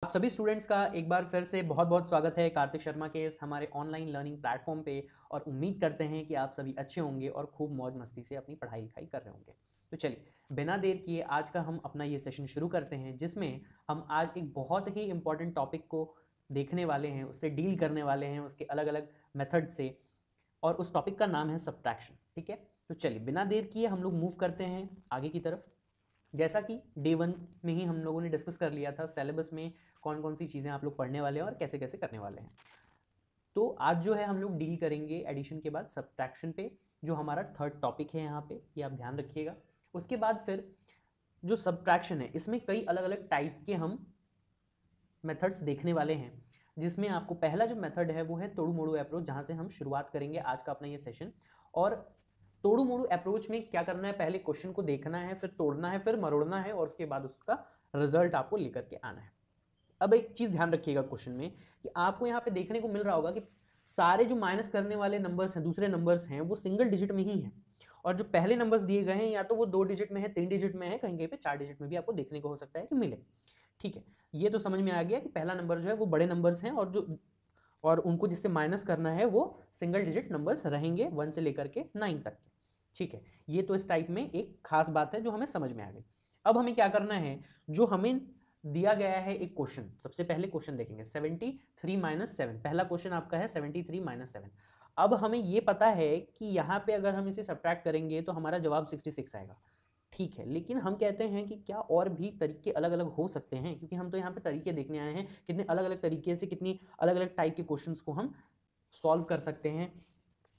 आप सभी स्टूडेंट्स का एक बार फिर से बहुत बहुत स्वागत है कार्तिक शर्मा के इस हमारे ऑनलाइन लर्निंग प्लेटफॉर्म पे। और उम्मीद करते हैं कि आप सभी अच्छे होंगे और खूब मौज मस्ती से अपनी पढ़ाई लिखाई कर रहे होंगे। तो चलिए बिना देर किए आज का हम अपना ये सेशन शुरू करते हैं, जिसमें हम आज एक बहुत ही इंपॉर्टेंट टॉपिक को देखने वाले हैं, उससे डील करने वाले हैं, उसके अलग अलग मेथड से। और उस टॉपिक का नाम है सब्ट्रैक्शन। ठीक है, तो चलिए बिना देर किए हम लोग मूव करते हैं आगे की तरफ। जैसा कि डे 1 में ही हम लोगों ने डिस्कस कर लिया था सिलेबस में कौन कौन सी चीज़ें आप लोग पढ़ने वाले हैं और कैसे कैसे करने वाले हैं। तो आज जो है हम लोग डील करेंगे एडिशन के बाद सब्ट्रैक्शन पे, जो हमारा थर्ड टॉपिक है यहाँ पे, ये आप ध्यान रखिएगा। उसके बाद फिर जो सब्ट्रैक्शन है इसमें कई अलग अलग टाइप के हम मेथड्स देखने वाले हैं, जिसमें आपको पहला जो मेथड है वो है तोड़ू मोड़ू अप्रोच, जहाँ से हम शुरुआत करेंगे आज का अपना ये सेशन। और तोड़ू मोड़ू अप्रोच में क्या करना है, पहले क्वेश्चन को देखना है, फिर तोड़ना है, फिर मरोड़ना है, और उसके बाद उसका रिजल्ट आपको लेकर के आना है। अब एक चीज़ ध्यान रखिएगा क्वेश्चन में कि आपको यहाँ पे देखने को मिल रहा होगा कि सारे जो माइनस करने वाले नंबर्स हैं, दूसरे नंबर्स हैं, वो सिंगल डिजिट में ही हैं। और जो पहले नंबर्स दिए गए हैं या तो वो 2 डिजिट में है, 3 डिजिट में है, कहीं कहीं पे 4 डिजिट में भी आपको देखने को हो सकता है कि मिले। ठीक है, ये तो समझ में आ गया कि पहला नंबर जो है वो बड़े नंबर्स हैं, और उनको जिससे माइनस करना है वो सिंगल डिजिट नंबर्स रहेंगे 1 से लेकर के 9 तक के। ठीक है, ये तो इस टाइप में एक खास बात है जो हमें समझ में आ गई। अब हमें क्या करना है, जो हमें दिया गया है एक क्वेश्चन, सबसे पहले क्वेश्चन देखेंगे 73 - 7। पहला क्वेश्चन आपका है 73 - 7। अब हमें ये पता है कि यहाँ पे अगर हम इसे सब्ट्रैक्ट करेंगे तो हमारा जवाब 66 आएगा। ठीक है, लेकिन हम कहते हैं कि क्या और भी तरीके अलग अलग हो सकते हैं, क्योंकि हम तो यहाँ पे तरीके देखने आए हैं, कितने अलग अलग तरीके से, कितनी अलग अलग टाइप के क्वेश्चंस को हम सॉल्व कर सकते हैं,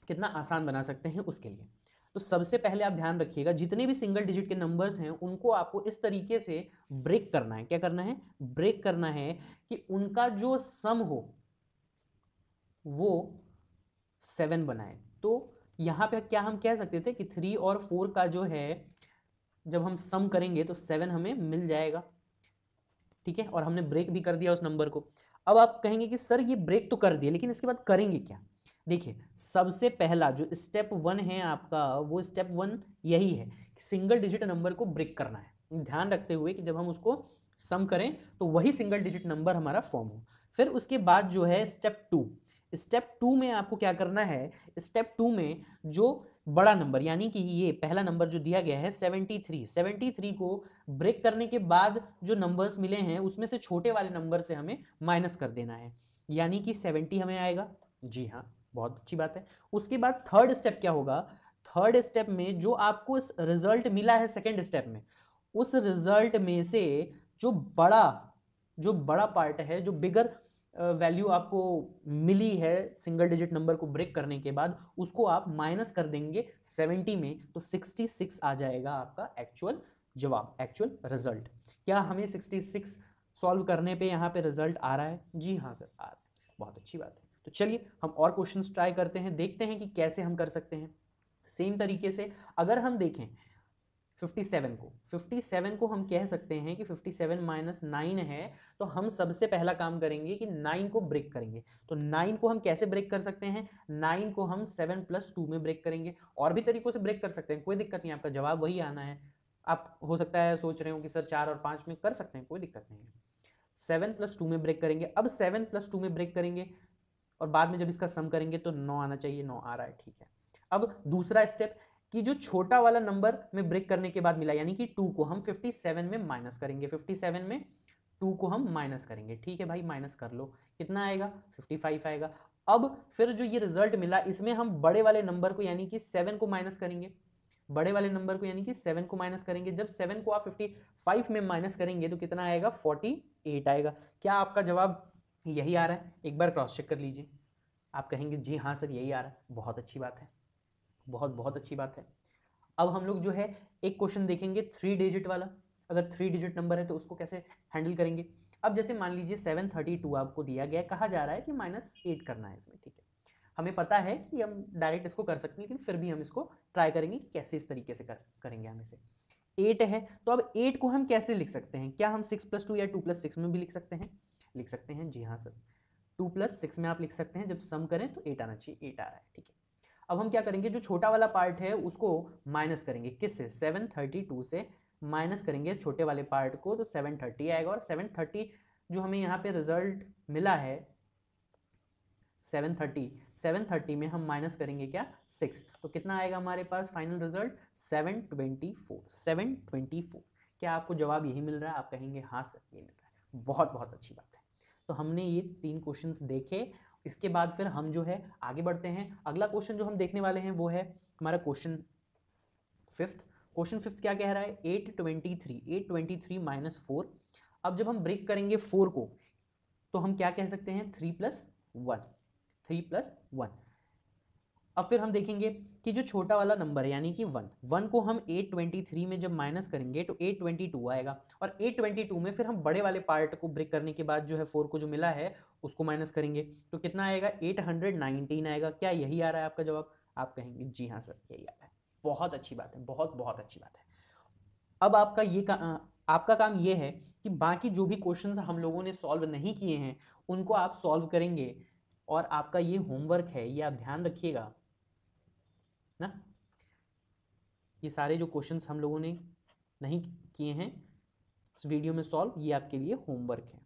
कितना आसान बना सकते हैं उसके लिए। तो सबसे पहले आप ध्यान रखिएगा, जितने भी सिंगल डिजिट के नंबर्स हैं उनको आपको इस तरीके से ब्रेक करना है। क्या करना है, ब्रेक करना है कि उनका जो सम हो वो 7 बनाए। तो यहाँ पे क्या हम कह सकते थे कि 3 और 4 का जो है जब हम सम करेंगे तो 7 हमें मिल जाएगा। ठीक है, और हमने ब्रेक भी कर दिया उस नंबर को। अब आप कहेंगे कि सर ये ब्रेक तो कर दिया, लेकिन इसके बाद करेंगे क्या। देखिए, सबसे पहला जो स्टेप 1 है आपका, वो स्टेप 1 यही है कि सिंगल डिजिट नंबर को ब्रेक करना है, ध्यान रखते हुए कि जब हम उसको सम करें तो वही सिंगल डिजिट नंबर हमारा फॉर्म हो। फिर उसके बाद जो है स्टेप 2 में आपको क्या करना है, स्टेप 2 में जो बड़ा नंबर यानी कि ये पहला नंबर जो दिया गया है 73 को ब्रेक करने के बाद जो नंबर्स मिले हैं उसमें से छोटे वाले नंबर से हमें माइनस कर देना है, यानी कि 70 हमें आएगा। जी हाँ, बहुत अच्छी बात है। उसके बाद थर्ड स्टेप क्या होगा, थर्ड स्टेप में जो आपको रिजल्ट मिला है सेकेंड स्टेप में, उस रिजल्ट में से जो बड़ा जो बड़ा पार्ट है, जो बिगर वैल्यू आपको मिली है सिंगल डिजिट नंबर को ब्रेक करने के बाद, उसको आप माइनस कर देंगे 70 में, तो 66 आ जाएगा आपका एक्चुअल जवाब, एक्चुअल रिजल्ट। क्या हमें 66 सॉल्व करने पे यहाँ पे रिजल्ट आ रहा है? जी हाँ सर, आ रहा है। बहुत अच्छी बात है। तो चलिए हम और क्वेश्चंस ट्राई करते हैं, देखते हैं कि कैसे हम कर सकते हैं। सेम तरीके से अगर हम देखें 57 को हम कह सकते हैं कि 57 - 9 है, तो हम सबसे पहला काम करेंगे कि 9 को ब्रेक करेंगे। तो 9 को हम कैसे ब्रेक कर सकते हैं, 9 को हम 7 + 2 में ब्रेक करेंगे। और भी तरीकों से ब्रेक कर सकते हैं, कोई दिक्कत नहीं, आपका जवाब वही आना है। आप हो सकता है सोच रहे हो कि सर 4 और 5 में कर सकते हैं, कोई दिक्कत नहीं है। 7 + 2 में ब्रेक करेंगे। अब 7 + 2 में ब्रेक करेंगे और बाद में जब इसका सम करेंगे तो 9 आना चाहिए, 9 आ रहा है। ठीक है, अब दूसरा स्टेप कि जो छोटा वाला नंबर में ब्रेक करने के बाद मिला, यानी कि 2 को हम 57 में माइनस करेंगे, 57 में 2 को हम माइनस करेंगे। ठीक है भाई, माइनस कर लो, कितना आएगा, 55 आएगा। अब फिर जो ये रिजल्ट मिला, इसमें हम बड़े वाले नंबर को यानी कि 7 को माइनस करेंगे, बड़े वाले नंबर को यानी कि 7 को माइनस करेंगे। जब 7 को आप 55 में माइनस करेंगे तो कितना आएगा, 48 आएगा। क्या आपका जवाब यही आ रहा है? एक बार क्रॉस चेक कर लीजिए। आप कहेंगे जी हाँ सर यही आ रहा है, बहुत अच्छी बात है, बहुत बहुत अच्छी बात है। अब हम लोग जो है एक क्वेश्चन देखेंगे 3 डिजिट वाला। अगर 3 डिजिट नंबर है तो उसको कैसे हैंडल करेंगे। अब जैसे मान लीजिए 732 आपको दिया गया है, कहा जा रहा है कि -8 करना है इसमें। ठीक है, हमें पता है कि हम डायरेक्ट इसको कर सकते हैं, लेकिन फिर भी हम इसको ट्राई करेंगे कि कैसे इस तरीके से करेंगे हम इसे। 8 है, तो अब 8 को हम कैसे लिख सकते हैं, क्या हम 6 + 2 या 2 + 6 में भी लिख सकते हैं? लिख सकते हैं, जी हाँ सर, 2 + 6 में आप लिख सकते हैं। जब सम करें तो 8 आना चाहिए, 8 आ रहा है। ठीक है, अब हम क्या करेंगे, जो छोटा वाला पार्ट है उसको माइनस करेंगे, किससे, 732 से माइनस करेंगे छोटे वाले पार्ट को, तो 730 आएगा। और 730 जो हमें यहाँ पे रिजल्ट मिला है 730 में हम माइनस करेंगे क्या 6, तो कितना आएगा हमारे पास फाइनल रिजल्ट 724। क्या आपको जवाब यही मिल रहा है? आप कहेंगे हाँ सर ये मिल रहा है, बहुत बहुत अच्छी बात है। तो हमने ये 3 क्वेश्चंस देखे, इसके बाद फिर हम जो है आगे बढ़ते हैं। अगला क्वेश्चन जो हम देखने वाले हैं वो है हमारा क्वेश्चन फिफ्थ। क्वेश्चन फिफ्थ क्या कह रहा है? 823 माइनस 4। अब जब हम ब्रेक करेंगे 4 को तो हम क्या कह सकते हैं? 3+1। अब फिर हम देखेंगे कि जो छोटा वाला नंबर है यानी कि 1 को हम 823 में जब माइनस करेंगे तो 822 आएगा, और 822 में फिर हम बड़े वाले पार्ट को ब्रेक करने के बाद जो है 4 को जो मिला है उसको माइनस करेंगे तो कितना आएगा? 819 आएगा। क्या यही आ रहा है आपका जवाब? आप कहेंगे जी हाँ सर यही आ रहा है। बहुत अच्छी बात है, बहुत बहुत अच्छी बात है। अब आपका काम ये है कि बाकी जो भी क्वेश्चंस हम लोगों ने सॉल्व नहीं किए हैं उनको आप सॉल्व करेंगे, और आपका ये होमवर्क है, ये आप ध्यान रखिएगा ना। ये सारे जो क्वेश्चंस हम लोगों ने नहीं किए हैं इस वीडियो में सॉल्व, ये आपके लिए होमवर्क है,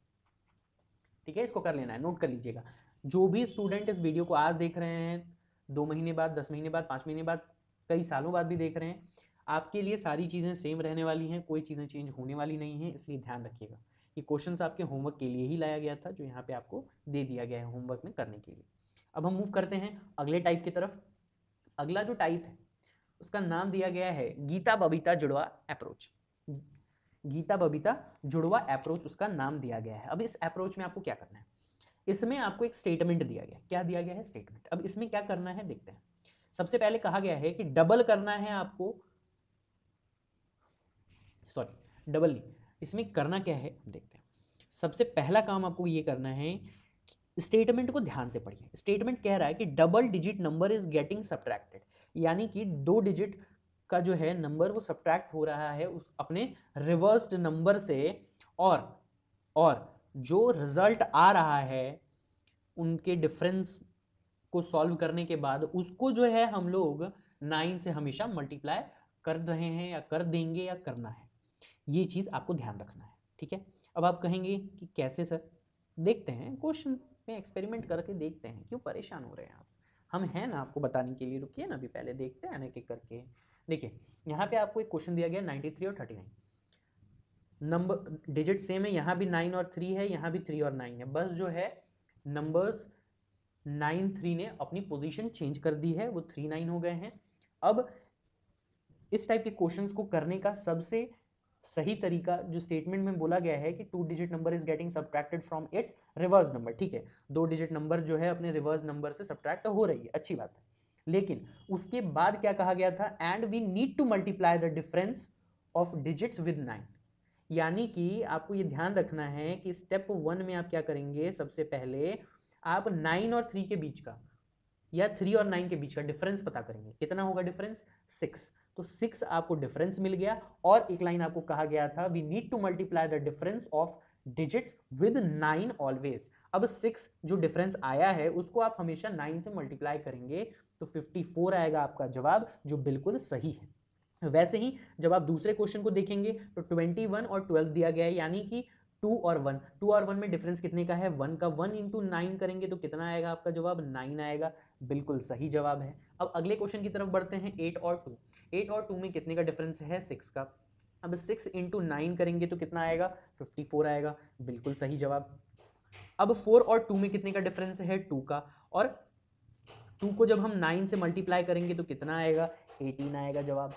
ठीक है? इसको कर लेना है, नोट कर लीजिएगा। जो भी स्टूडेंट इस वीडियो को आज देख रहे हैं, 2 महीने बाद, 10 महीने बाद, 5 महीने बाद, कई सालों बाद भी देख रहे हैं, आपके लिए सारी चीज़ें सेम रहने वाली हैं, कोई चीज़ें चेंज होने वाली नहीं हैं, इसलिए ध्यान रखिएगा। ये क्वेश्चंस आपके होमवर्क के लिए ही लाया गया था, जो यहाँ पे आपको दे दिया गया है होमवर्क में करने के लिए। अब हम मूव करते हैं अगले टाइप की तरफ। अगला जो टाइप है उसका नाम दिया गया है गीता बबीता जुड़वा अप्रोच। गीता बबीता जुड़वा अप्रोच उसका नाम दिया गया है। अब इस अप्रोच में आपको क्या करना है? इसमें आपको एक स्टेटमेंट दिया गया। क्या दिया गया है? स्टेटमेंट। अब इसमें क्या करना है देखते हैं। सबसे पहले कहा गया है कि डबल करना है आपको, सॉरी डबल नहीं, इसमें करना क्या है देखते हैं। सबसे पहला काम आपको ये करना है, स्टेटमेंट को ध्यान से पढ़िए। स्टेटमेंट कह रहा है कि double digit number is getting subtracted, यानी कि 2 डिजिट का जो है नंबर वो सब्ट्रैक्ट हो रहा है उस अपने रिवर्स्ड नंबर से, और जो रिजल्ट आ रहा है उनके डिफरेंस को सॉल्व करने के बाद उसको जो है हम लोग 9 से हमेशा मल्टीप्लाई कर रहे हैं या कर देंगे या करना है। ये चीज़ आपको ध्यान रखना है, ठीक है? अब आप कहेंगे कि कैसे सर? देखते हैं क्वेश्चन में, एक्सपेरिमेंट करके देखते हैं, क्यों परेशान हो रहे हैं आप? हम हैं ना आपको बताने के लिए, रुकिए ना, अभी पहले देखते हैं ना एक एक करके। देखिए यहाँ पे आपको एक क्वेश्चन दिया गया 93 और 39, नंबर डिजिट सेम है, यहाँ भी 9 और 3 है, यहाँ भी 3 और 9 है, बस जो है नंबर्स 9 3 ने अपनी पोजीशन चेंज कर दी है, वो 3 9 हो गए हैं। अब इस टाइप के क्वेश्चंस को करने का सबसे सही तरीका जो स्टेटमेंट में बोला गया है कि 2 digit number is getting subtracted from its reverse number, ठीक है? 2 डिजिट नंबर जो है अपने रिवर्स नंबर से सब्ट्रैक्ट हो रही है, अच्छी बात है। लेकिन उसके बाद क्या कहा गया था? And we need to multiply the difference of digits with 9, यानी कि आपको ये ध्यान रखना है कि स्टेप 1 में आप क्या करेंगे? सबसे पहले आप 9 और 3 के बीच का या 3 और 9 के बीच का डिफरेंस पता करेंगे। कितना होगा डिफरेंस? 6। तो 6 आपको डिफरेंस मिल गया, और एक लाइन आपको कहा गया था we need to multiply the difference of digits with 9 always. अब 6 जो डिफरेंस आया है उसको आप हमेशा 9 से मल्टीप्लाई करेंगे तो 54 आएगा आपका जवाब, जो बिल्कुल सही है। वैसे ही जब आप दूसरे क्वेश्चन को देखेंगे तो 21 और 12 दिया गया है, यानी कि 2 और 1 में डिफरेंस कितने का है? 1 का। 1 इंटू 9 करेंगे तो कितना आएगा आपका जवाब? 9 आएगा, बिल्कुल सही जवाब है। अब अगले क्वेश्चन की तरफ बढ़ते हैं। 8 और 2, 8 और 2 में कितने का डिफरेंस है? 6 का। अब 6 इंटू 9 करेंगे तो कितना आएगा? 54 आएगा, बिल्कुल सही जवाब। अब 4 और 2 में कितने का डिफरेंस है? 2 का, और 2 को जब हम 9 से मल्टीप्लाई करेंगे तो कितना आएगा? 18 आएगा जवाब।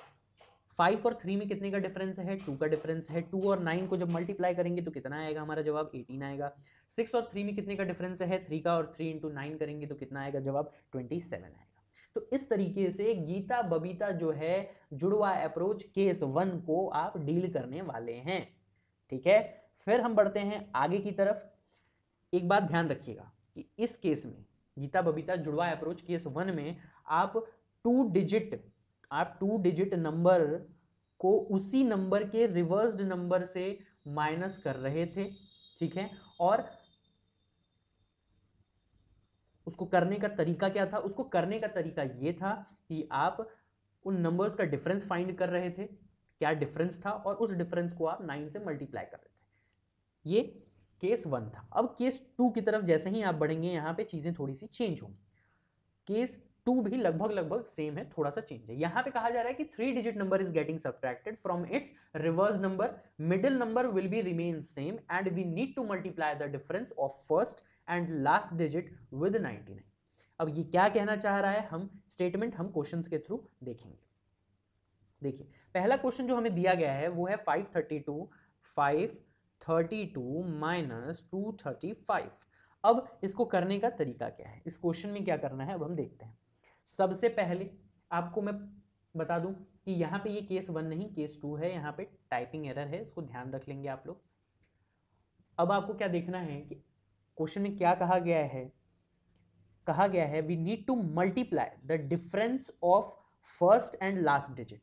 5 और 3 में कितने का डिफरेंस है? 2 का डिफरेंस है। 2 और 9 को जब मल्टीप्लाई करेंगे तो कितना आएगा हमारा जवाब? 18 आएगा। 6 और 3 में कितने का डिफरेंस है? 3 का, और 3 इंटू 9 करेंगे तो कितना आएगा जवाब? 27 आएगा। तो इस तरीके से गीता बबीता जो है जुड़वा अप्रोच केस 1 को आप डील करने वाले हैं, ठीक है? फिर हम बढ़ते हैं आगे की तरफ। एक बात ध्यान रखिएगा कि इस केस में गीता बबीता जुड़वा अप्रोच केस 1 में आप 2 डिजिट नंबर को उसी नंबर के रिवर्स्ड नंबर से माइनस कर रहे थे, ठीक है? और उसको करने का तरीका क्या था? उसको करने का तरीका ये था कि आप उन नंबर्स का डिफरेंस फाइंड कर रहे थे, क्या डिफरेंस था, और उस डिफरेंस को आप 9 से मल्टीप्लाई कर रहे थे। ये केस 1 था। अब केस 2 की तरफ जैसे ही आप बढ़ेंगे यहाँ पे चीजें थोड़ी सी चेंज होंगी। केस 2 भी लगभग सेम है, थोड़ा सा चेंज है। यहाँ पे कहा जा रहा है कि 3 digit number is getting subtracted from its reverse number, middle number will be remain same and we need to multiply the difference of first and last digit with 99। अब ये क्या कहना चाह रहा है, हम स्टेटमेंट हम क्वेश्चंस के थ्रू देखेंगे। देखिए पहला क्वेश्चन जो हमें दिया गया है वो है 532 माइनस 235। अब इसको करने का तरीका क्या है, इस क्वेश्चन में क्या करना है अब हम देखते हैं। सबसे पहले आपको मैं बता दूं कि यहाँ पे ये केस 1 नहीं केस 2 है, यहाँ पे टाइपिंग एरर है, इसको ध्यान रख लेंगे आप लोग। अब आपको क्या देखना है कि क्वेश्चन में क्या कहा गया है, कहा गया है we need to multiply the difference of first and last digit.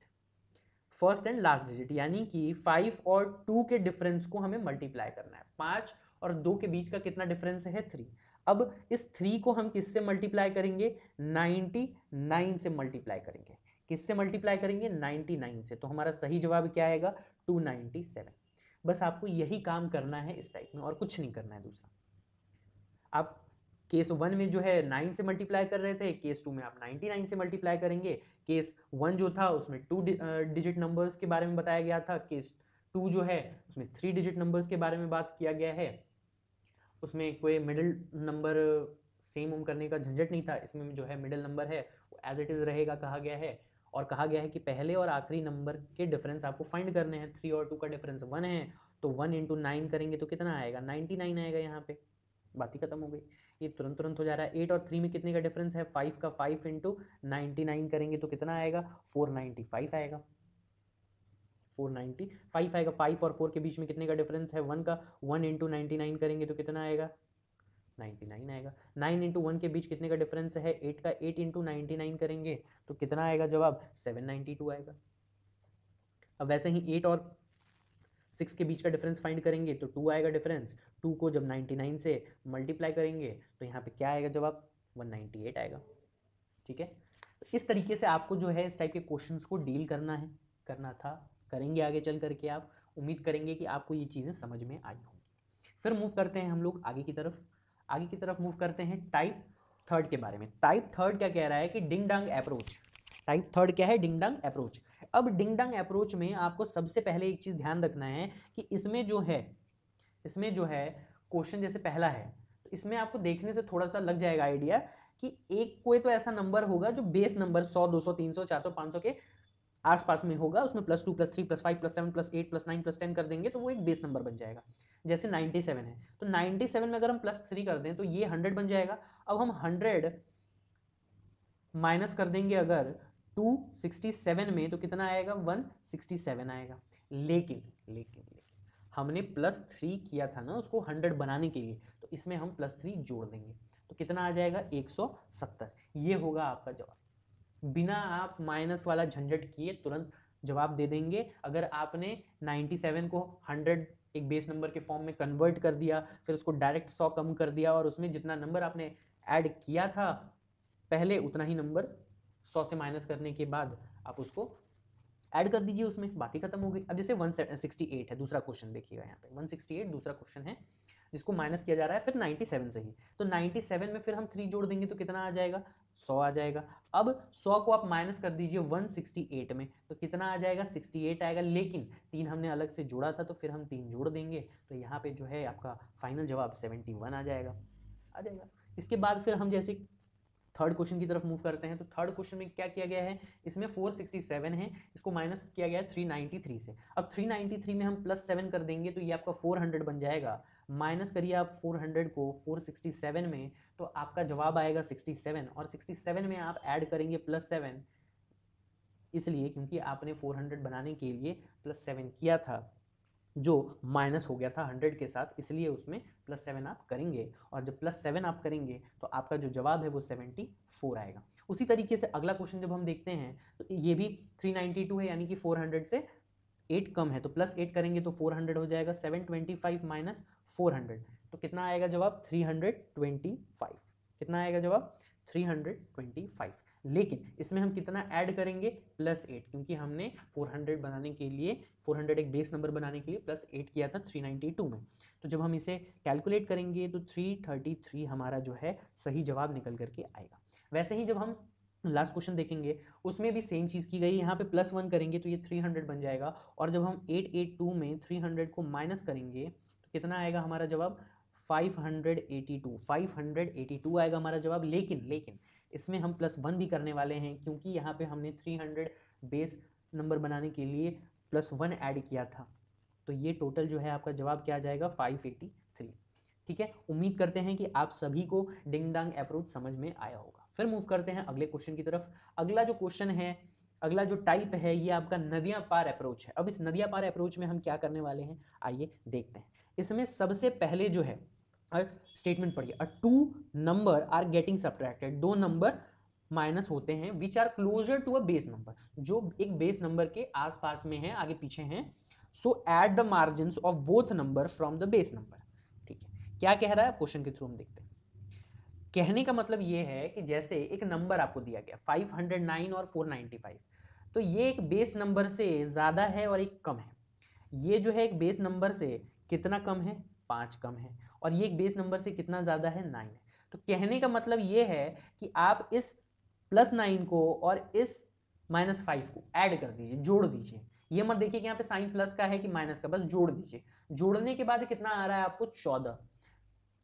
First and last digit यानी कि 5 और 2 के डिफरेंस को हमें मल्टीप्लाई करना है। 5 और 2 के बीच का कितना डिफरेंस है, 3। अब इस 3 को हम किससे मल्टीप्लाई करेंगे, 99 से मल्टीप्लाई करेंगे। किससे मल्टीप्लाई करेंगे, 99 से। तो हमारा सही जवाब क्या आएगा, 297। बस आपको यही काम करना है इस टाइप में, और कुछ नहीं करना है दूसरा। आप केस 1 में जो है 9 से मल्टीप्लाई कर रहे थे, केस 2 में आप 99 से मल्टीप्लाई करेंगे। केस 1 जो था उसमें 2 डिजिट नंबर्स के बारे में बताया गया था, केस 2 जो है उसमें 3 डिजिट नंबर्स के बारे में बात किया गया है। उसमें कोई मिडिल नंबर सेम करने का झंझट नहीं था, इसमें जो है मिडिल नंबर है वो एज इट इज रहेगा कहा गया है। और कहा गया है कि पहले और आखिरी नंबर के डिफरेंस आपको फाइंड करने हैं। 3 और 2 का डिफरेंस 1 है, तो 1 इंटू 9 करेंगे तो कितना आएगा, 99 आएगा। यहाँ पे बात ही खत्म हो गई, ये तुरंत हो जा रहा है। 8 और 3 में कितने का डिफरेंस है, 5 का। 5 इंटू 99 करेंगे तो कितना आएगा, 495 आएगा। 495 आएगा। 5 और 4 के बीच में कितने का डिफरेंस है, 1 का। 1 इंटू 99 करेंगे तो कितना आएगा, 99 आएगा। 9 इंटू 1 के बीच कितने का डिफरेंस है, 8 का। 8 इंटू 99 करेंगे तो कितना आएगा जवाब, 792 आएगा। अब वैसे ही 8 और 6 के बीच का डिफरेंस फाइंड करेंगे तो 2 आएगा डिफरेंस। 2 को जब 99 से मल्टीप्लाई करेंगे तो यहाँ पे क्या आएगा जवाब, 198 आएगा। ठीक है, तो इस तरीके से आपको जो है इस टाइप के क्वेश्चंस को डील करना है, करना था, करेंगे आगे चल करके। आप उम्मीद करेंगे कि आपको ये चीज़ें समझ में आई होंगी। फिर मूव करते हैं हम लोग आगे की तरफ। आगे की तरफ मूव करते हैं टाइप थर्ड के बारे में। टाइप थर्ड क्या कह रहा है कि डिंग डांग अप्रोच। टाइप थर्ड क्या है, डिंग डांग अप्रोच। अब डिंग डांग अप्रोच में आपको सबसे पहले एक चीज़ ध्यान रखना है कि इसमें जो है क्वेश्चन जैसे पहला है, तो इसमें आपको देखने से थोड़ा सा लग जाएगा आइडिया कि एक कोई तो ऐसा नंबर होगा जो बेस नंबर 100, 200, 300, 400, 500 के आसपास में होगा। उसमें +2, +3, +5, +7, +8, +9, +10 कर देंगे तो वो एक बेस नंबर बन जाएगा। जैसे 97 है, तो 97 में अगर हम +3 कर दें तो ये 100 बन जाएगा। अब हम 100 माइनस कर देंगे अगर 267 में तो कितना आएगा, 167 आएगा। लेकिन हमने +3 किया था ना उसको 100 बनाने के लिए, तो इसमें हम +3 जोड़ देंगे तो कितना आ जाएगा, 170। ये होगा आपका जवाब। बिना आप माइनस वाला झंझट किए तुरंत जवाब दे देंगे। अगर आपने 97 को 100 एक बेस नंबर के फॉर्म में कन्वर्ट कर दिया, फिर उसको डायरेक्ट 100 कम कर दिया और उसमें जितना नंबर आपने ऐड किया था पहले उतना ही नंबर 100 से माइनस करने के बाद आप उसको ऐड कर दीजिए उसमें, बात ही खत्म हो गई। अब जैसे 168 है, दूसरा क्वेश्चन देखिएगा यहाँ पे 168 दूसरा क्वेश्चन है जिसको माइनस किया जा रहा है फिर 97 से ही। तो 97 में फिर हम 3 जोड़ देंगे तो कितना आ जाएगा, 100 आ जाएगा। अब 100 को आप माइनस कर दीजिए 168 में तो कितना आ जाएगा, 68 आएगा। लेकिन 3 हमने अलग से जोड़ा था तो फिर हम 3 जोड़ देंगे तो यहाँ पे जो है आपका फाइनल जवाब 71 आ जाएगा। इसके बाद फिर हम जैसे थर्ड क्वेश्चन की तरफ मूव करते हैं। तो थर्ड क्वेश्चन में क्या किया गया है, इसमें 467 है, इसको माइनस किया गया है 393 से। अब 393 में हम +7 कर देंगे तो ये आपका 400 बन जाएगा। माइनस करिए आप 400 को 467 में तो आपका जवाब आएगा 67। और 67 में आप ऐड करेंगे +7, इसलिए क्योंकि आपने 400 बनाने के लिए +7 किया था जो माइनस हो गया था 100 के साथ, इसलिए उसमें +7 आप करेंगे। और जब +7 आप करेंगे तो आपका जो जवाब है वो 74 आएगा। उसी तरीके से अगला क्वेश्चन जब हम देखते हैं तो ये भी 392 है, यानी कि 400 से 8 कम है तो +8 करेंगे तो 400 हो जाएगा। 725 माइनस 400 तो कितना आएगा जवाब, 325। कितना आएगा जवाब, 325। लेकिन इसमें हम कितना ऐड करेंगे, +8, क्योंकि हमने 400 बनाने के लिए 400 एक बेस नंबर बनाने के लिए +8 किया था 392 में। तो जब हम इसे कैलकुलेट करेंगे तो 333 हमारा जो है सही जवाब निकल करके आएगा। वैसे ही जब हम लास्ट क्वेश्चन देखेंगे उसमें भी सेम चीज़ की गई, यहाँ पे +1 करेंगे तो ये 300 बन जाएगा, और जब हम 882 में 300 को माइनस करेंगे तो कितना आएगा हमारा जवाब, 582 आएगा हमारा जवाब। लेकिन इसमें हम +1 भी करने वाले हैं, क्योंकि यहाँ पे हमने 300 बेस नंबर बनाने के लिए +1 ऐड किया था। तो ये टोटल जो है आपका जवाब क्या आ जाएगा, 583। ठीक है, उम्मीद करते हैं कि आप सभी को डिंग डांग अप्रोच समझ में आया होगा। फिर मूव करते हैं अगले क्वेश्चन की तरफ। अगला जो क्वेश्चन है, अगला जो टाइप है, ये आपका नदियां पार अप्रोच है। अब इस नदियां पार अप्रोच में हम क्या करने वाले हैं, आइए देखते हैं। इसमें सबसे पहले जो है स्टेटमेंट पढ़िए, a two number are getting subtracted, दो नंबर माइनस होते हैं, which are closer to a base number, जो एक बेस नंबर के आसपास में है, आगे पीछे हैं। So at the margin of both number from the base number. ठीक है, क्या कह रहा है क्वेश्चन के थ्रू हम देखते हैं। कहने का मतलब ये है कि जैसे एक नंबर आपको दिया गया 509 और 495, तो ये एक बेस नंबर से ज़्यादा है और एक कम है। ये जो है एक बेस नंबर से कितना कम है, 5 कम है, और ये एक बेस नंबर से कितना ज़्यादा है, 9 है। तो कहने का मतलब ये है कि आप इस +9 को और इस -5 को ऐड कर दीजिए, जोड़ दीजिए। ये मत देखिए कि यहाँ पे साइन प्लस का है कि माइनस का, बस जोड़ दीजिए। जोड़ने के बाद कितना आ रहा है आपको,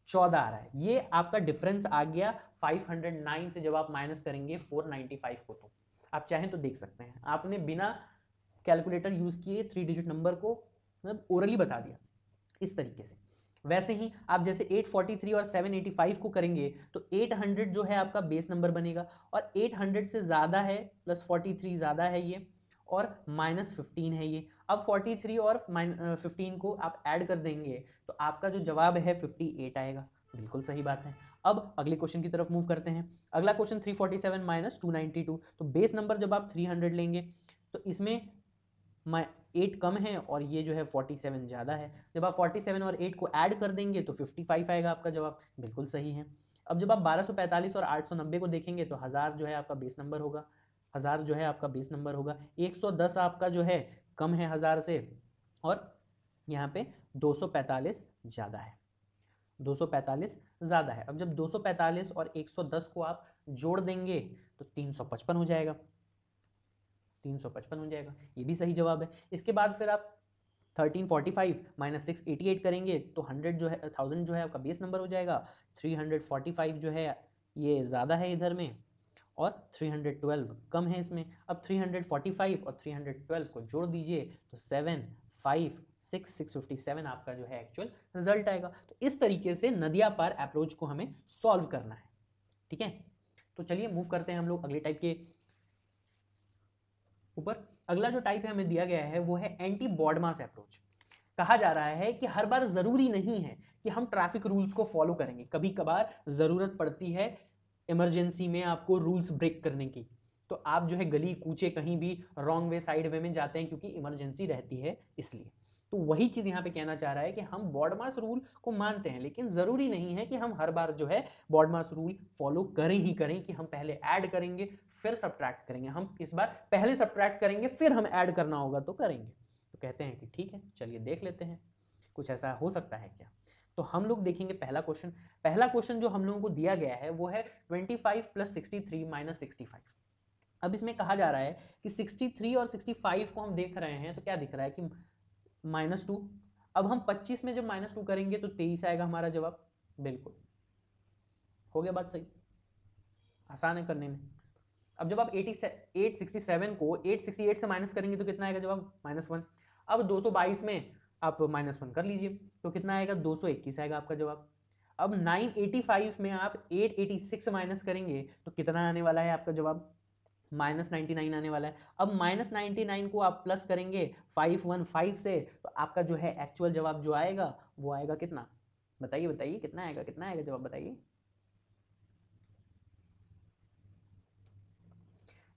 14 आ रहा है। ये आपका डिफरेंस आ गया 509 से। जब आप माइनस करेंगे 495 को, तो आप चाहें तो देख सकते हैं, आपने बिना कैलकुलेटर यूज किए 3 डिजिट नंबर को मतलब ओरली बता दिया इस तरीके से। वैसे ही आप जैसे 843 और 785 को करेंगे तो 800 जो है आपका बेस नंबर बनेगा, और 800 से ज़्यादा है, +43 ज़्यादा है ये, और -15 है ये। अब 43 और 15 को आप ऐड कर देंगे तो आपका जो जवाब है 58 आएगा। बिल्कुल सही बात है। अब अगले क्वेश्चन की तरफ मूव करते हैं। अगला क्वेश्चन 347 - 292। तो बेस नंबर जब आप 300 लेंगे तो इसमें 8 कम है और ये जो है 47 ज़्यादा है। जब आप 47 और 8 को ऐड कर देंगे तो 55 आएगा आपका जवाब। बिल्कुल सही है। अब जब आप 1245 और 890 को देखेंगे तो 1000 जो है आपका बेस नंबर होगा। 1000 जो है आपका बेस नंबर होगा। 110 आपका जो है कम है 1000 से, और यहाँ पे 245 ज़्यादा है। 245 ज़्यादा है। अब जब 245 और 110 को आप जोड़ देंगे तो 355 हो जाएगा। 355 हो जाएगा, ये भी सही जवाब है। इसके बाद फिर आप 1345 - 688 करेंगे तो 100 जो है 1000 जो है आपका बेस नंबर हो जाएगा। 345 जो है ये ज़्यादा है इधर में, और 312 कम है इसमें। अब 345 और 312 को जोड़ दीजिए तो 657 आपका जो है एक्चुअल रिजल्ट आएगा। तो इस तरीके से नदिया पार अप्रोच को हमें सॉल्व करना है। ठीक है, तो चलिए मूव करते हैं हम लोग अगले टाइप के ऊपर। अगला जो टाइप है हमें दिया गया है वो है एंटी बॉडमास अप्रोच। कहा जा रहा है कि हर बार जरूरी नहीं है कि हम ट्रैफिक रूल्स को फॉलो करेंगे, कभी कभार जरूरत पड़ती है इमरजेंसी में आपको रूल्स ब्रेक करने की। तो आप जो है गली कूचे कहीं भी रॉन्ग वे साइड वे में जाते हैं क्योंकि इमरजेंसी रहती है इसलिए। तो वही चीज यहाँ पे कहना चाह रहा है कि हम बॉडमास रूल को मानते हैं, लेकिन जरूरी नहीं है कि हम हर बार जो है बॉडमास रूल फॉलो करें ही करें, कि हम पहले ऐड करेंगे फिर सब्ट्रैक्ट करेंगे। हम इस बार पहले सब्ट्रैक्ट करेंगे फिर हम ऐड करना होगा तो करेंगे। तो कहते हैं कि ठीक है, चलिए देख लेते हैं कुछ ऐसा हो सकता है क्या। तो हम लोग देखेंगे पहला क्वेश्चन। पहला क्वेश्चन जो हम लोगों को दिया गया है वो है 25 + 63 - 65। अब इसमें कहा जा रहा है कि 63 और 65 को हम देख रहे हैं तो क्या दिख रहा है कि -2। अब हम 25 में जब -2 करेंगे तो 23 आएगा हमारा जवाब। बिल्कुल हो गया, बात सही, आसान है करने में। अब जब आप 867 को 868 से माइनस करेंगे तो कितना आएगा जवाब, -1। अब 222 में आप -1 कर लीजिए तो कितना आएगा, 221 आएगा आपका जवाब। अब 985 में आप 886 माइनस करेंगे तो कितना आने वाला है आपका जवाब, -99 आने वाला है। अब -99 को आप प्लस करेंगे 515 से तो आपका जो है एक्चुअल जवाब जो आएगा वो आएगा कितना, बताइए बताइए कितना आएगा, कितना आएगा जवाब बताइए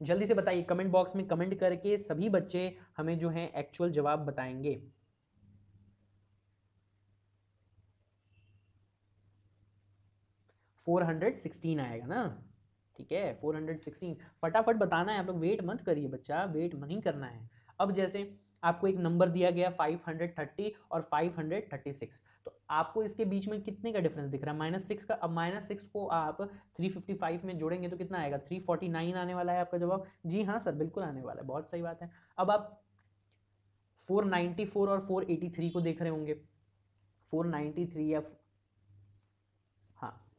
जल्दी से बताइए। कमेंट बॉक्स में कमेंट करके सभी बच्चे हमें जो है एक्चुअल जवाब बताएंगे। $416 आएगा ना। ठीक है 416। फटाफट बताना है आप लोग, वेट मत करिए बच्चा, वेट नहीं करना है। अब जैसे आपको एक नंबर दिया गया 530 और 536, तो आपको इसके बीच में कितने का डिफरेंस दिख रहा है? -6 का। अब -6 को आप 355 में जोड़ेंगे तो कितना आएगा? 349 आने वाला है आपका जवाब। जी हाँ सर, बिल्कुल आने वाला है, बहुत सही बात है। अब आप 494 और 483 को देख रहे होंगे। 493 या हाँ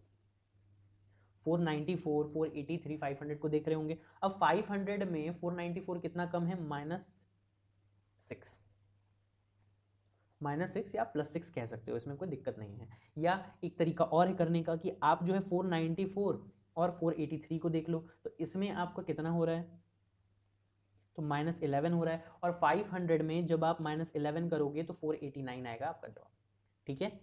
494, 483, 500 को देख रहे होंगे। अब 500 में 494 कितना कम है? -6। -6 या +6 कह सकते हो, इसमें कोई दिक्कत नहीं है। या एक तरीका और है करने का कि आप जो है 494 और 483 को देख लो, तो इसमें आपका कितना हो रहा है? तो -11 हो रहा है। और 500 में जब आप -11 करोगे तो 489 आएगा आपका जवाब। ठीक है,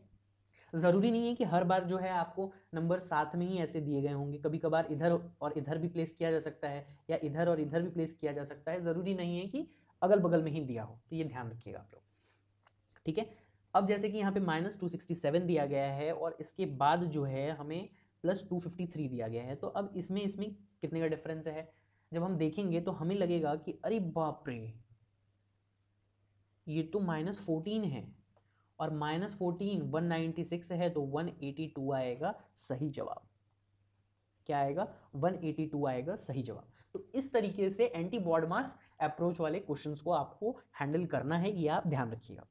ज़रूरी नहीं है कि हर बार जो है आपको नंबर साथ में ही ऐसे दिए गए होंगे, कभी कभार इधर और इधर भी प्लेस किया जा सकता है, या इधर और इधर भी प्लेस किया जा सकता है। ज़रूरी नहीं है कि अगल बगल में ही दिया हो, तो ये ध्यान रखिएगा आप लोग। ठीक है, अब जैसे कि यहाँ पे -267 दिया गया है और इसके बाद जो है हमें +253 दिया गया है, तो अब इसमें इसमें कितने का डिफरेंस है? जब हम देखेंगे तो हमें लगेगा कि अरे बाप रे, ये तो -14 है, और -14 196 है, तो 182 आएगा सही जवाब। क्या आएगा? 182 आएगा सही जवाब। तो इस तरीके से एंटी बॉड मास अप्रोच वाले क्वेश्चंस को आपको हैंडल करना है, ये आप ध्यान रखिएगा।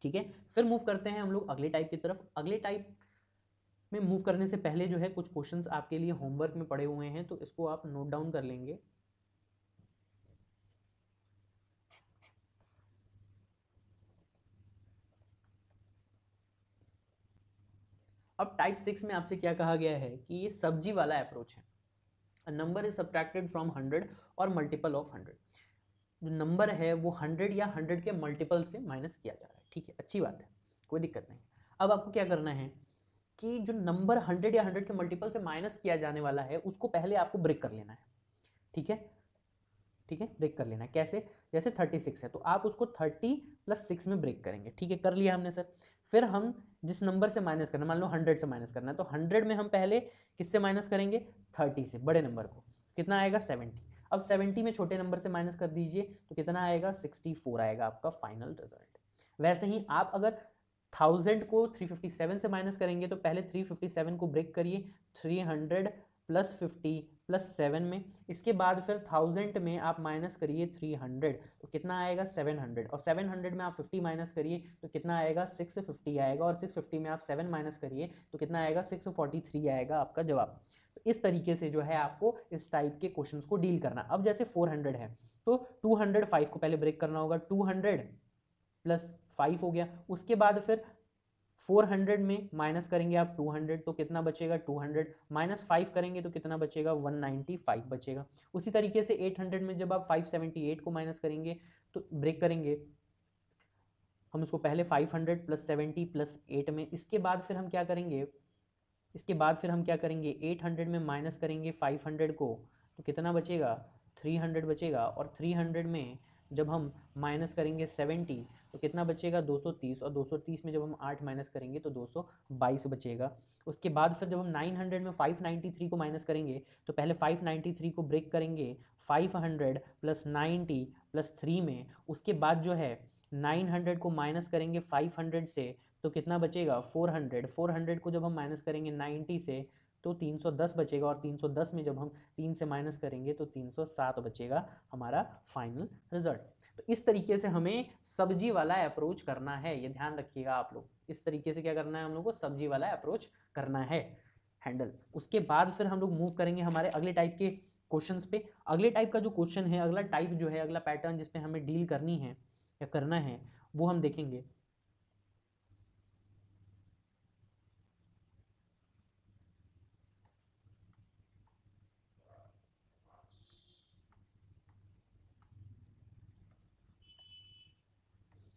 ठीक है, फिर मूव करते हैं हम लोग अगले टाइप की तरफ। अगले टाइप में मूव करने से पहले जो है कुछ क्वेश्चंस आपके लिए होमवर्क में पड़े हुए हैं, तो इसको आप नोट डाउन कर लेंगे। अब टाइप 6 में आपसे क्या कहा गया है कि ये सब्जी वाला अप्रोच है। A number is subtracted from 100 और मल्टीपल ऑफ 100। जो नंबर है वो 100 या 100 के मल्टीपल से माइनस किया जा रहा है। ठीक है, अच्छी बात है, कोई दिक्कत नहीं। अब आपको क्या करना है कि जो नंबर 100 या 100 के मल्टीपल से माइनस किया जाने वाला है उसको पहले आपको ब्रेक कर लेना है। ठीक है, ठीक है, ब्रेक कर लेना है। कैसे? जैसे 36 है तो आप उसको 30 + 6 में ब्रेक करेंगे। ठीक है, कर लिया हमने सर। फिर हम जिस नंबर से माइनस करना, मान लो 100 से माइनस करना है, तो 100 में हम पहले किससे माइनस करेंगे? 30 से, बड़े नंबर को। कितना आएगा? 70। अब 70 में छोटे नंबर से माइनस कर दीजिए तो कितना आएगा? 64 आएगा आपका फाइनल रिजल्ट। वैसे ही आप अगर 1000 को 357 से माइनस करेंगे तो पहले 357 को ब्रेक करिए 300 + 50 + 7 में। इसके बाद फिर 1000 में आप माइनस करिए 300 तो कितना आएगा? 700। और 700 में आप 50 माइनस करिए तो कितना आएगा? 650 आएगा। और 650 में आप 7 माइनस करिए तो कितना आएगा? 643 आएगा आपका जवाब। तो इस तरीके से जो है आपको इस टाइप के क्वेश्चंस को डील करना। अब जैसे 400 है तो 205 को पहले ब्रेक करना होगा। 200 + 5 हो गया। उसके बाद फिर 400 में माइनस करेंगे आप 200 तो कितना बचेगा? 200 -5 करेंगे तो कितना बचेगा? 195 बचेगा। उसी तरीके से 800 में जब आप 578 को माइनस करेंगे तो ब्रेक करेंगे हम उसको पहले 500 + 70 + 8 में। इसके बाद फिर हम क्या करेंगे? 800 में माइनस करेंगे 500 को तो कितना बचेगा? 300 बचेगा। और 300 में जब हम माइनस करेंगे 70 तो कितना बचेगा? 230। और 230 में जब हम 8 माइनस करेंगे तो 222 बचेगा। उसके बाद फिर जब हम 900 में 593 को माइनस करेंगे तो पहले 593 को ब्रेक करेंगे 500 + 90 + 3 में। उसके बाद जो है 900 को माइनस करेंगे 500 से तो कितना बचेगा? 400। 400 को जब हम माइनस करेंगे 90 से तो 310 बचेगा। और 310 में जब हम 3 से माइनस करेंगे तो 307 बचेगा हमारा फाइनल रिजल्ट। तो इस तरीके से हमें सब्जी वाला अप्रोच करना है, ये ध्यान रखिएगा आप लोग। इस तरीके से क्या करना है हम लोग को? सब्जी वाला अप्रोच करना है हैंडल। उसके बाद फिर हम लोग मूव करेंगे हमारे अगले टाइप के क्वेश्चंस पे। अगले टाइप का जो क्वेश्चन है, अगला टाइप जो है, अगला पैटर्न जिसपे हमें डील करनी है या करना है वो हम देखेंगे।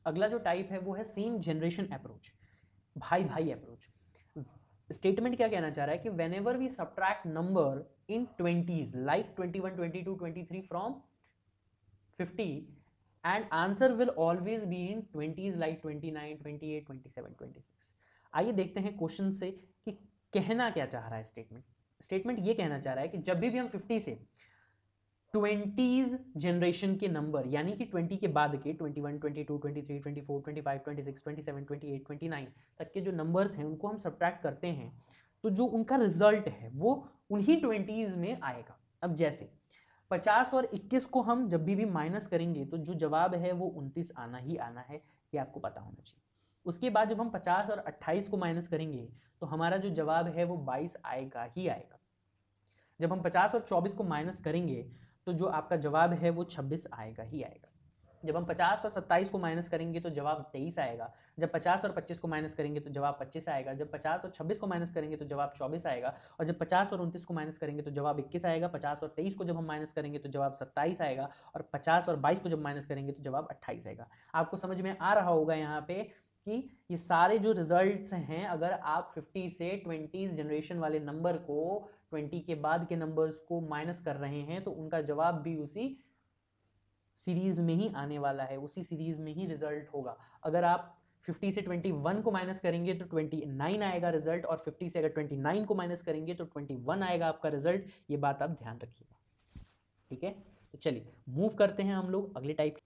अगला जो टाइप है वो है सेम जनरेशन अप्रोच, भाई भाई अप्रोच। स्टेटमेंट क्या कहना चाह रहा है कि whenever we subtract number in 20s like 21, 22, 23 from 50 and answer will always be in 20s like 29, 28, 27, 26। आइए देखते हैं क्वेश्चन से कि कहना क्या चाह रहा है स्टेटमेंट। स्टेटमेंट ये कहना चाह रहा है कि जब भी हम 50 से 20s जनरेशन के नंबर यानी कि 20 के बाद के 21, 22, 23, 24, 25, 26, 27, 28, 29 तक के जो नंबर्स हैं उनको हम सब्ट्रैक्ट करते हैं तो जो उनका रिजल्ट है वो उन्हीं 20s में आएगा। अब जैसे 50 और 21 को हम जब भी माइनस करेंगे तो जो जवाब है वो 29 आना ही आना है, ये आपको पता होना चाहिए। उसके बाद जब हम 50 और 28 को माइनस करेंगे तो हमारा जो जवाब है वो 22 आएगा ही आएगा। जब हम 50 और 24 को माइनस करेंगे तो जो आपका जवाब है वो 26 आएगा ही आएगा। जब हम 50 और 27 को माइनस करेंगे तो जवाब 23 आएगा। जब 50 और 25 को माइनस करेंगे तो जवाब 25 आएगा। जब 50 और 26 को माइनस करेंगे तो जवाब 24 आएगा। और जब 50 और 29 को माइनस करेंगे तो जवाब 21 आएगा। 50 और 23 को जब हम माइनस करेंगे तो जवाब 27 आएगा। और 50 और 22 को जब माइनस करेंगे तो जवाब 28 आएगा। आपको समझ में आ रहा होगा यहाँ पे कि ये सारे जो रिजल्ट्स हैं, अगर आप 50 से 20 जनरेशन वाले नंबर को 20 के बाद के नंबर्स को माइनस कर रहे हैं तो उनका जवाब भी उसी सीरीज में ही आने वाला है, उसी सीरीज में ही रिजल्ट होगा। अगर आप 50 से 21 को माइनस करेंगे तो 29 आएगा रिजल्ट, और 50 से अगर 29 को माइनस करेंगे तो 21 आएगा आपका रिजल्ट। ये बात आप ध्यान रखिएगा, ठीक है। तो चलिए मूव करते हैं हम लोग अगले टाइप।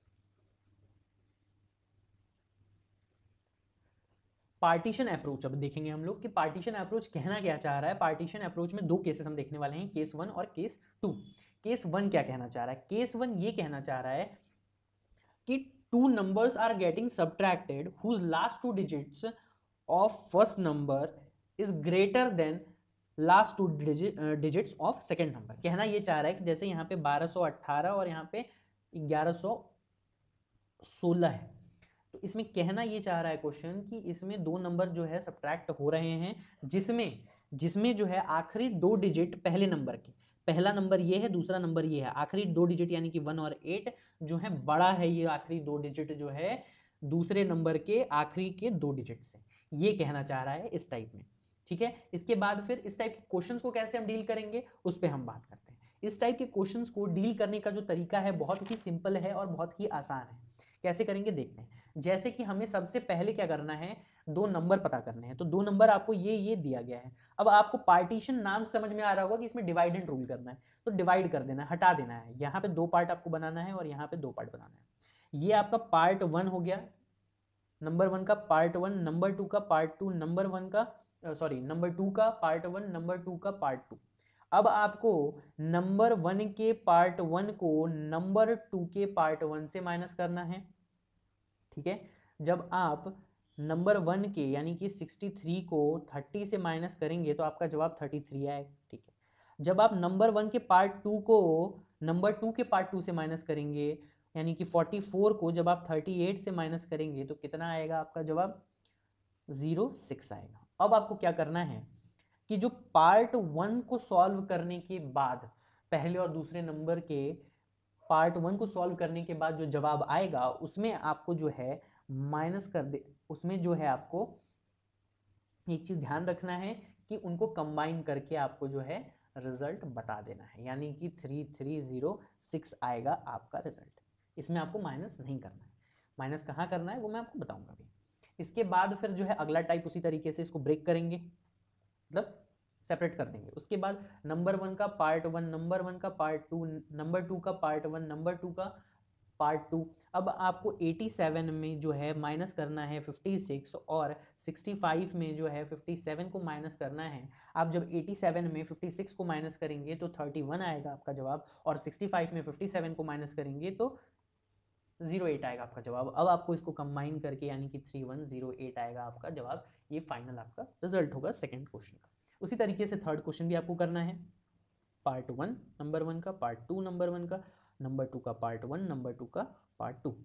पार्टीशन अप्रोच अब देखेंगे हम लोग कि पार्टीशन अप्रोच कहना क्या चाह रहा है। पार्टीशन अप्रोच में दो केसेस हम देखने वाले हैं, केस 1 और केस 2। केस 1 क्या कहना चाह रहा है? केस 1 ये कहना चाह रहा है कि two numbers are getting subtracted whose last two digits of first number is greater than last two digits of second number. कहना ये चाह रहा है कि जैसे यहाँ पे 1218 और यहाँ पे 1116 है, तो इसमें कहना ये चाह रहा है क्वेश्चन कि इसमें दो नंबर जो है सब्ट्रैक्ट हो रहे हैं जिसमें जो है आखिरी दो डिजिट पहले नंबर के, पहला नंबर ये है, दूसरा नंबर ये है, आखिरी दो डिजिट यानी कि 1 और 8 जो है बड़ा है ये आखिरी दो डिजिट जो है दूसरे नंबर के आखिरी के दो डिजिट से। ये कहना चाह रहा है इस टाइप में, ठीक है। इसके बाद फिर इस टाइप के क्वेश्चंस को कैसे हम डील करेंगे उस पर हम बात करते हैं। इस टाइप के क्वेश्चंस को डील करने का जो तरीका है बहुत ही सिंपल है और बहुत ही आसान है। कैसे करेंगे देखते हैं। जैसे कि हमें सबसे पहले क्या करना है, दो नंबर पता करने हैं। तो दो नंबर आपको ये दिया गया है। अब आपको पार्टीशन नाम समझ में आ रहा होगा कि इसमें डिवाइड एंड रूल करना है, तो डिवाइड कर देना है, हटा देना है। यहाँ पे दो पार्ट आपको बनाना है और यहाँ पे दो पार्ट बनाना है। ये आपका पार्ट 1 हो गया, नंबर 1 का पार्ट 1, नंबर 2 का पार्ट 2, नंबर 1 का नंबर 2 का पार्ट 1, नंबर 2 का पार्ट 2। अब आपको नंबर 1 के पार्ट 1 को नंबर 2 के पार्ट 1 से माइनस करना है, ठीक है। जब आप नंबर 1 के यानी कि 63 को 30 से माइनस करेंगे तो आपका जवाब 33 आएगा, ठीक है। जब आप नंबर 1 के पार्ट 2 को नंबर 2 के पार्ट 2 से माइनस करेंगे यानी कि 44 को जब आप 38 से माइनस करेंगे तो कितना आएगा आपका जवाब? 06 आएगा। अब आपको क्या करना है कि जो पार्ट 1 को सॉल्व करने के बाद, पहले और दूसरे नंबर के पार्ट 1 को सॉल्व करने के बाद जो जवाब आएगा उसमें आपको जो है माइनस कर दे, उसमें जो है आपको एक चीज ध्यान रखना है कि उनको कंबाइन करके आपको जो है रिजल्ट बता देना है, यानी कि 3306 आएगा आपका रिजल्ट। इसमें आपको माइनस नहीं करना है। माइनस कहाँ करना है वो मैं आपको बताऊंगा अभी। इसके बाद फिर जो है अगला टाइप उसी तरीके से इसको ब्रेक करेंगे, मतलब सेपरेट कर देंगे। उसके बाद नंबर 1 का पार्ट 1, नंबर 1 का पार्ट 2, नंबर 2 का पार्ट 1, नंबर 2 का पार्ट 2। अब आपको 87 में जो है माइनस करना है 56 और 65 में जो है 57 को माइनस करना है। आप जब 87 में 56 को माइनस करेंगे तो 31 आएगा आपका जवाब, और 65 में 57 को माइनस करेंगे तो 08 आएगा आपका जवाब। अब आपको इसको कंबाइन करके यानी कि 3108 आएगा आपका जवाब। ये फाइनल आपका रिजल्ट होगा सेकंड क्वेश्चन का। उसी तरीके से थर्ड क्वेश्चन भी आपको करना है। पार्ट 1 नंबर 1 का, पार्ट 2 नंबर 1 का, नंबर 2 का पार्ट 1, नंबर 2 का पार्ट 2।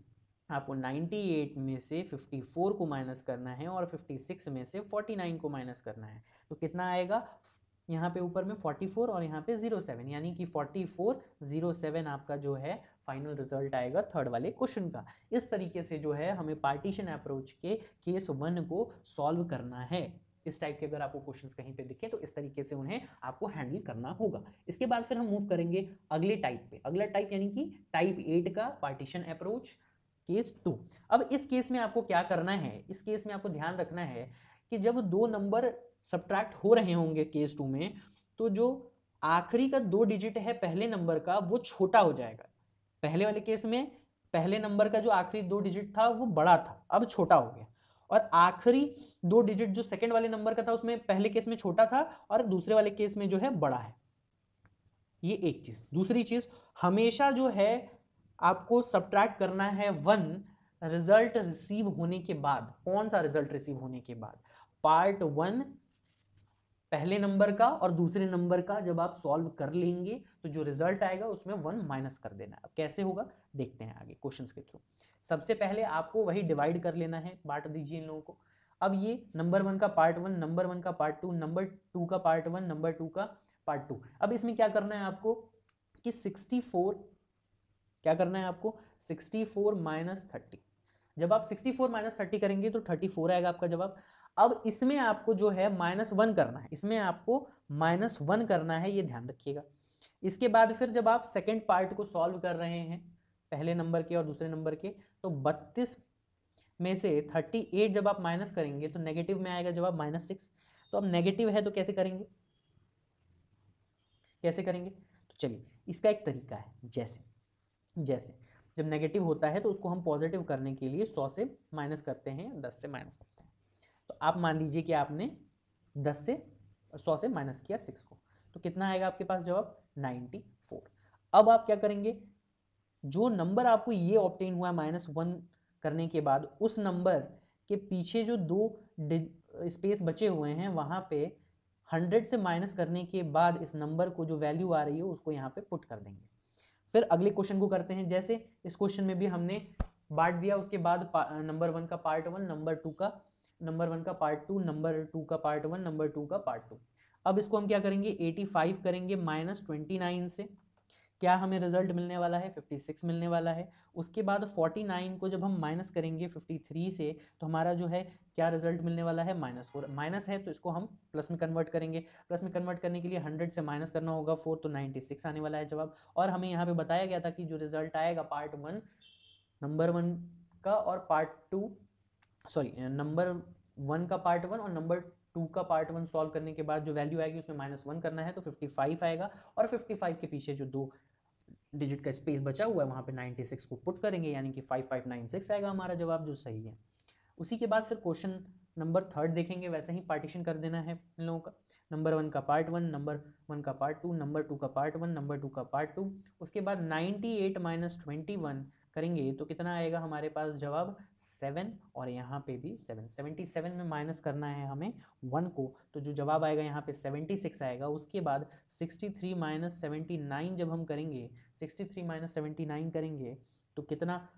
आपको 98 में से 54 को माइनस करना है और 56 में से 49 को माइनस करना है। तो कितना आएगा? यहाँ पे ऊपर में 44 और यहाँ पे 07, यानी कि 4407 आपका जो है फाइनल रिजल्ट आएगा थर्ड वाले क्वेश्चन का। इस तरीके से जो है हमें पार्टीशन अप्रोच के केस 1 को सॉल्व करना है। इस टाइप के अगर आपको क्वेश्चंस कहीं पे दिखे तो इस तरीके से उन्हें आपको हैंडल करना होगा। इसके बाद फिर हम मूव करेंगे अगले टाइप पे। अगला टाइप यानी कि टाइप 8 का पार्टीशन अप्रोच केस 2। अब इस केस में आपको क्या करना है, इस केस में आपको ध्यान रखना है कि जब दो नंबर सब्ट्रैक्ट हो रहे होंगे केस 2 में, तो जो आखिरी का 2 डिजिट है पहले नंबर का वो छोटा हो जाएगा। पहले वाले केस में पहले नंबर का जो आखिरी 2 डिजिट था वो बड़ा था, अब छोटा हो गया। और आखिरी 2 डिजिट जो सेकंड वाले नंबर का था उसमें पहले केस में छोटा था और दूसरे वाले केस में जो है बड़ा है। ये एक चीज। दूसरी चीज, हमेशा जो है आपको सब्ट्रैक्ट करना है 1 रिजल्ट रिसीव होने के बाद। कौन सा रिजल्ट रिसीव होने के बाद? पार्ट 1 पहले नंबर का और दूसरे नंबर का जब आप सॉल्व कर लेंगे तो जो रिजल्ट आएगा उसमें 1 माइनस कर देना है। अब कैसे होगा देखते हैं आगे क्वेश्चंस के थ्रू। सबसे पहले आपको वही डिवाइड कर लेना है, बांट दीजिए इन लोगों को। अब ये नंबर 1 का पार्ट 1, नंबर 1 का पार्ट 2, नंबर 2 का पार्ट 1, नंबर 2 का पार्ट 2। अब इसमें क्या करना है आपको कि 64, क्या करना है आपको 64 माइनस 30। जब आप 64 माइनस 30 करेंगे तो 34 आएगा आपका जवाब। अब इसमें आपको जो है -1 करना है, इसमें आपको -1 करना है, ये ध्यान रखिएगा। इसके बाद फिर जब आप सेकंड पार्ट को सॉल्व कर रहे हैं पहले नंबर के और दूसरे नंबर के, तो 32 में से 38 जब आप माइनस करेंगे तो नेगेटिव में आएगा जवाब -6। तो अब नेगेटिव है तो कैसे करेंगे, कैसे करेंगे? तो चलिए इसका एक तरीका है, जैसे जैसे जब नेगेटिव होता है तो उसको हम पॉजिटिव करने के लिए 100 से माइनस करते हैं, 10 से माइनस करते हैं। तो आप मान लीजिए कि आपने 10 से 100 से माइनस किया 6 को, तो कितना आएगा आपके पास जवाब 94। अब आप क्या करेंगे, जो नंबर आपको ये ऑब्टेन हुआ -1 करने के बाद उस नंबर के पीछे जो 2 स्पेस बचे हुए हैं वहां पे 100 से माइनस करने के बाद इस नंबर को जो वैल्यू आ रही है उसको यहाँ पे पुट कर देंगे। फिर अगले क्वेश्चन को करते हैं। जैसे इस क्वेश्चन में भी हमने बांट दिया, उसके बाद नंबर 1 का पार्ट 1, नंबर 1 का पार्ट 2, नंबर 2 का पार्ट 1, नंबर 2 का पार्ट 2। अब इसको हम क्या करेंगे 85 करेंगे -29 से, क्या हमें रिजल्ट मिलने वाला है 56 मिलने वाला है। उसके बाद 49 को जब हम माइनस करेंगे 53 से तो हमारा जो है क्या रिजल्ट मिलने वाला है -4। माइनस है तो इसको हम प्लस में कन्वर्ट करेंगे, प्लस में कन्वर्ट करने के लिए 100 से माइनस करना होगा 4, तो 96 आने वाला है जवाब। और हमें यहाँ पे बताया गया था कि जो रिजल्ट आएगा पार्ट 1 नंबर 1 का और पार्ट 2 सॉरी नंबर 1 का पार्ट 1 और नंबर 2 का पार्ट 1 सॉल्व करने के बाद जो वैल्यू आएगी उसमें -1 करना है, तो 55 आएगा। और 55 के पीछे जो 2 डिजिट का स्पेस बचा हुआ है वहां पे 96 को पुट करेंगे, यानी कि 5596 आएगा हमारा जवाब, जो सही है। उसी के बाद फिर क्वेश्चन नंबर 3 देखेंगे, वैसे ही पार्टीशन कर देना है इन लोगों का। नंबर 1 का पार्ट 1, नंबर 1 का पार्ट 2, नंबर 2 का पार्ट 1, नंबर 2 का पार्ट 2। उसके बाद 98 माइनस 21 करेंगे तो कितना आएगा हमारे पास जवाब 7, और यहाँ पे भी 7। 77 में माइनस करना है हमें 1 को, तो जो जवाब आएगा यहाँ पे 76 आएगा। उसके बाद 63 माइनस 79 जब हम करेंगे, 63 माइनस 79 करेंगे तो कितना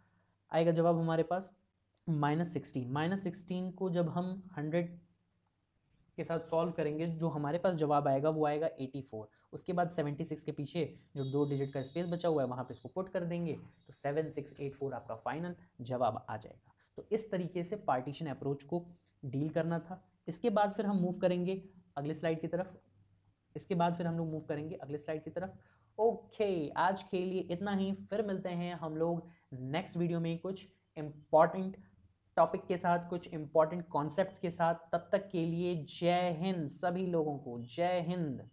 आएगा जवाब हमारे पास -16। -16 को जब हम 100 के साथ सॉल्व करेंगे जो हमारे पास जवाब आएगा वो आएगा 84। उसके बाद 76 के पीछे जो 2 डिजिट का स्पेस बचा हुआ है वहां पे इसको पुट कर देंगे तो 7684 आपका फाइनल जवाब आ जाएगा। तो इस तरीके से पार्टीशन अप्रोच को डील करना था। इसके बाद फिर हम मूव करेंगे अगले स्लाइड की तरफ। ओके, आज के लिए इतना ही। फिर मिलते हैं हम लोग नेक्स्ट वीडियो में कुछ इंपॉर्टेंट टॉपिक के साथ, कुछ इंपॉर्टेंट कॉन्सेप्ट्स के साथ। तब तक के लिए जय हिंद सभी लोगों को, जय हिंद।